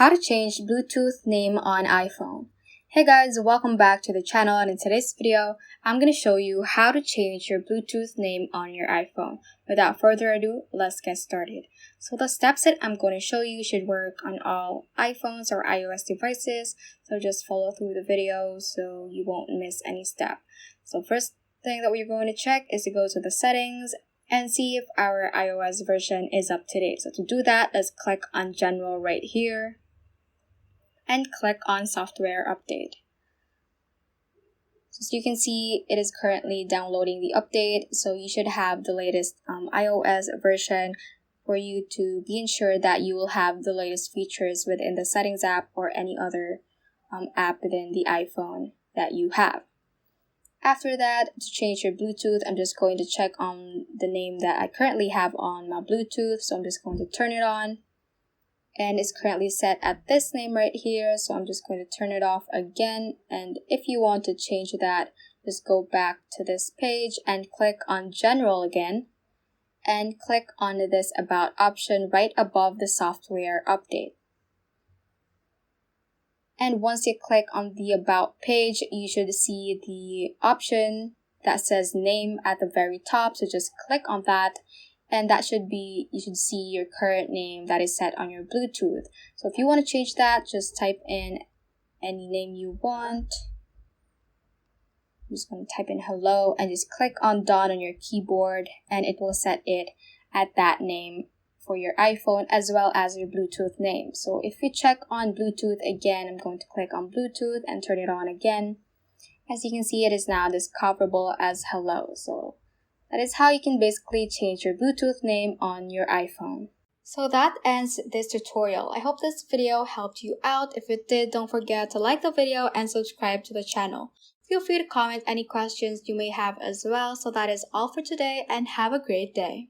How to change Bluetooth name on iPhone. Hey guys, welcome back to the channel, and in today's video, I'm going to show you how to change your Bluetooth name on your iPhone. Without further ado, let's get started. So the steps that I'm going to show you should work on all iPhones or iOS devices, so just follow through the video so you won't miss any step. So first thing that we're going to check is to go to the settings and see if our iOS version is up to date. So to do that, let's click on General right here and click on Software Update. So as you can see, it is currently downloading the update, so you should have the latest iOS version for you to be ensured that you will have the latest features within the Settings app or any other app within the iPhone that you have. After that, to change your Bluetooth, I'm just going to check on the name that I currently have on my Bluetooth. So I'm just going to turn it on. And it's currently set at this name right here. So I'm just going to turn it off again. And if you want to change that, just go back to this page and click on General again. And click on this About option right above the Software Update. And once you click on the About page, you should see the option that says Name at the very top. So just click on that, and that should be, you should see your current name that is set on your Bluetooth. So if you want to change that, just type in any name you want. I'm just going to type in hello and just click on Done on your keyboard, and it will set it at that name for your iPhone as well as your Bluetooth name. So if you check on Bluetooth again, I'm going to click on Bluetooth and turn it on again. As you can see, it is now discoverable as hello. So that is how you can basically change your Bluetooth name on your iPhone. So that ends this tutorial. I hope this video helped you out. If it did, don't forget to like the video and subscribe to the channel. Feel free to comment any questions you may have as well. So that is all for today, and have a great day.